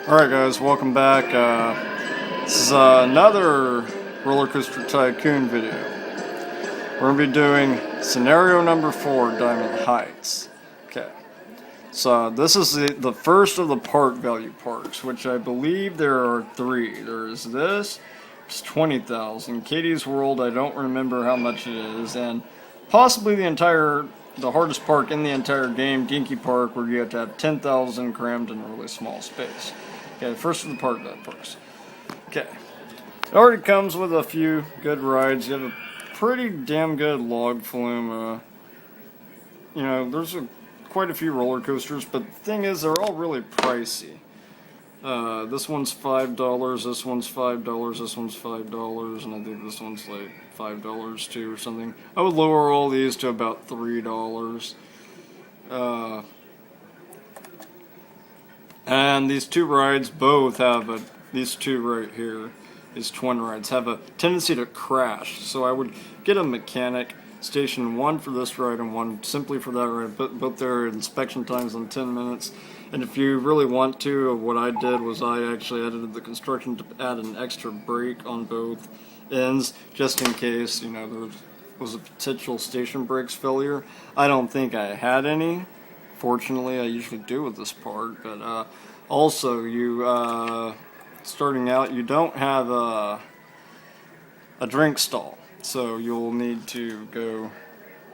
Alright guys, welcome back. This is another Roller Coaster Tycoon video. We're going to be doing scenario number 4, Diamond Heights. Okay, so this is the first of the park value parks, which I believe there are 3. There's this, it's 20,000. Katie's World, I don't remember how much it is, and possibly the hardest park in the entire game, Dinky Park, where you have to have 10,000 crammed in a really small space. Okay, first of the park parks. Okay, it already comes with a few good rides. You have a pretty damn good log flume. You know, there's quite a few roller coasters, but the thing is, they're all really pricey. This one's $5, this one's $5, this one's $5, and I think this one's like $5 too or something. I would lower all these to about $3. And these two rides both have these two right here, these twin rides, have a tendency to crash. So I would get a mechanic, station one for this ride and one simply for that ride, but their inspection times on 10 minutes. And if you really want to, what I did was I actually edited the construction to add an extra brake on both ends, just in case, you know, there was a potential station brakes failure. I don't think I had any. Fortunately, I usually do with this park, but also you starting out, you don't have a drink stall, so you'll need to go,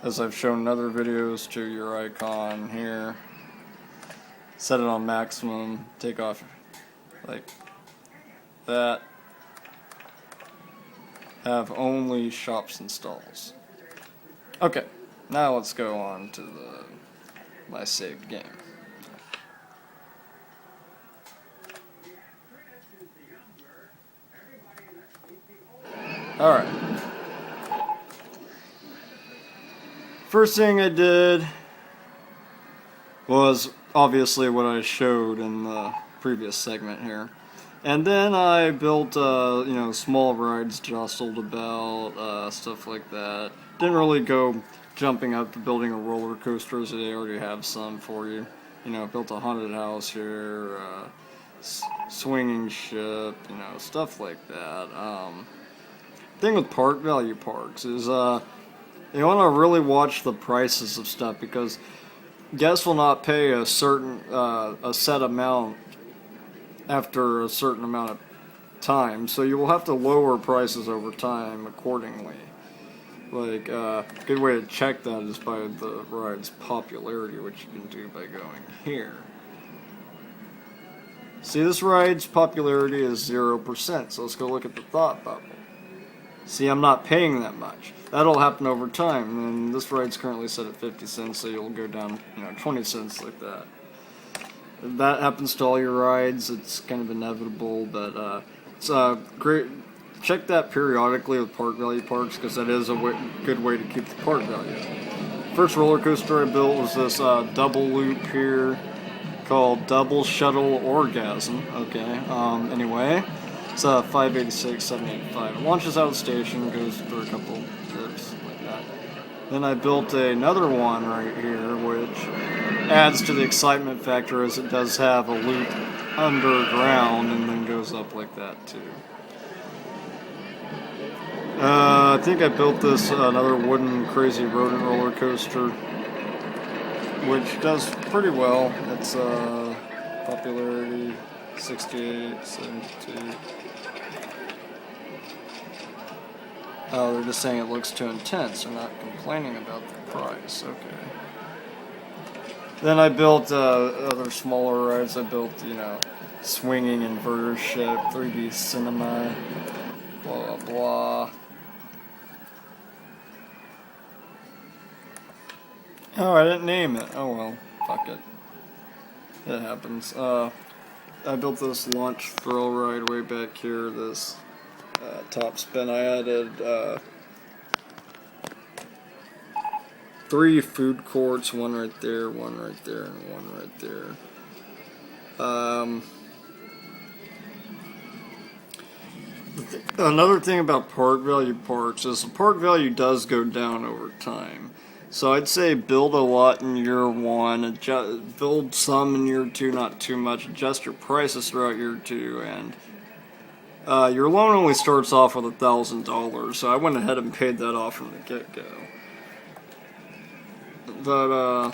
as I've shown in other videos, to your icon here, set it on maximum, take off like that, have only shops and stalls. Okay, now let's go on to my saved game. Alright. First thing I did was obviously what I showed in the previous segment here. And then I built, you know, small rides jostled about, stuff like that. Didn't really go jumping up to building a roller coaster, as they already have some for you. You know, built a haunted house here, swinging ship, you know, stuff like that. Thing with park value parks is you want to really watch the prices of stuff, because guests will not pay a certain a set amount after a certain amount of time, so you will have to lower prices over time accordingly. Like, a good way to check that is by the ride's popularity, which you can do by going here. See, this ride's popularity is 0%, so let's go look at the thought bubble. See, I'm not paying that much. That'll happen over time, and this ride's currently set at 50 cents, so you'll go down, you know, 20 cents like that. If that happens to all your rides, it's kind of inevitable, but it's great. Check that periodically with park value parks, because that is a good way to keep the park value. First roller coaster I built was this double loop here called Double Shuttle Orgasm. Okay, anyway, it's 586, 785. It launches out of the station, goes through a couple trips like that. Then I built another one right here, which adds to the excitement factor, as it does have a loop underground and then goes up like that too. I think I built this another wooden crazy rodent roller coaster, which does pretty well. It's popularity 68, 72. Oh, they're just saying it looks too intense. They're not complaining about the price. Okay. Then I built other smaller rides. I built, you know, swinging inverter ship, 3D cinema, blah blah blah. Oh, I didn't name it. Oh well, fuck it. It happens. I built this launch thrill ride way back here, this top spin. I added 3 food courts, one right there, and one right there. Another thing about park value parks is the park value does go down over time. So I'd say build a lot in year 1, build some in year 2, not too much, adjust your prices throughout year 2, and your loan only starts off with $1,000, so I went ahead and paid that off from the get-go. But,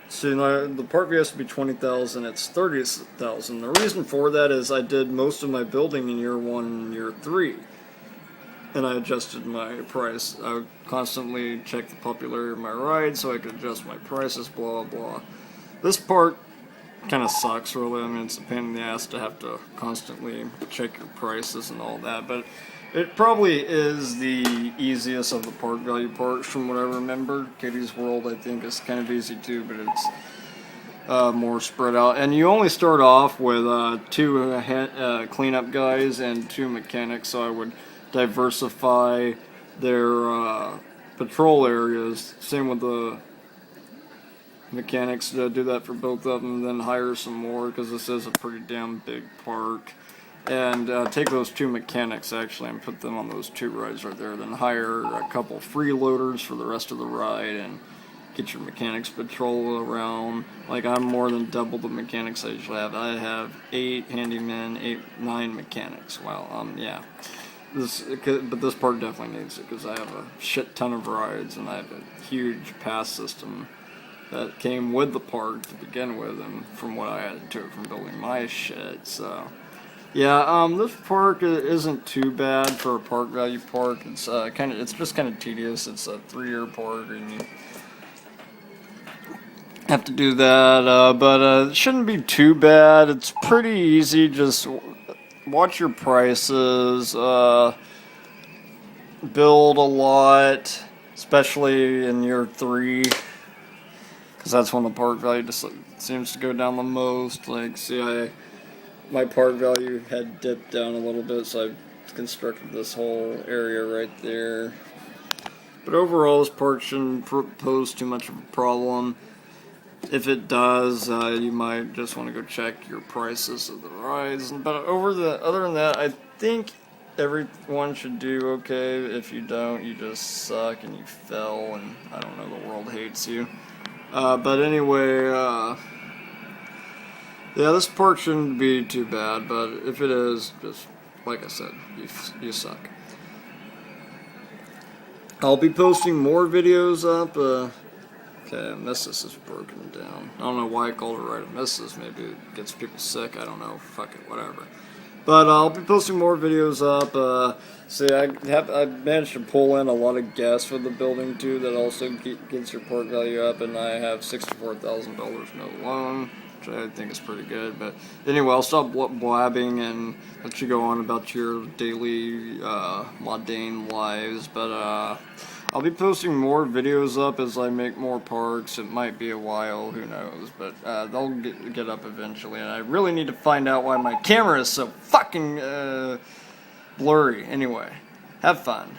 see, the park fee has to be $20,000, it's $30,000. The reason for that is I did most of my building in year 1 and year 3. And I adjusted my price. I would constantly check the popularity of my ride so I could adjust my prices, blah, blah. This part kind of sucks, really. I mean, it's a pain in the ass to have to constantly check your prices and all that, but it probably is the easiest of the park value parks from what I remember. Katie's World, I think, is kind of easy too, but it's more spread out. And you only start off with 2 cleanup guys and 2 mechanics, so I would diversify their patrol areas. Same with the mechanics, to do that for both of them, then hire some more, because this is a pretty damn big park. And take those 2 mechanics actually and put them on those 2 rides right there, then hire a couple freeloaders for the rest of the ride and get your mechanics patrol around. Like, I'm more than double the mechanics I usually have. I have 8 handymen, 9 mechanics. Well, yeah. But this park definitely needs it, because I have a shit ton of rides and I have a huge pass system that came with the park to begin with, and from what I added to it from building my shit. So yeah, this park isn't too bad for a park value park. It's it's just kind of tedious. It's a 3-year park and you have to do that, but it shouldn't be too bad. It's pretty easy. Just watch your prices, build a lot, especially in year 3, because that's when the park value just seems to go down the most. Like, see, my park value had dipped down a little bit, so I constructed this whole area right there. But overall, this park shouldn't pose too much of a problem. If it does, you might just want to go check your prices of the rides. But other than that, I think everyone should do okay. If you don't, you just suck and you fell, and I don't know, the world hates you. But anyway, yeah, this park shouldn't be too bad. But if it is, just like I said, you suck. I'll be posting more videos up. Okay, Missus is broken down. I don't know why I called her right, Missus. Maybe it gets people sick. I don't know. Fuck it, whatever. But I'll be posting more videos up. See, I managed to pull in a lot of guests for the building too. That also gets your park value up, and I have $64,000 no loan, which I think is pretty good. But anyway, I'll stop blabbing and let you go on about your daily mundane lives. But I'll be posting more videos up as I make more parks. It might be a while, who knows, but they'll get up eventually. And I really need to find out why my camera is so fucking blurry. Anyway, have fun.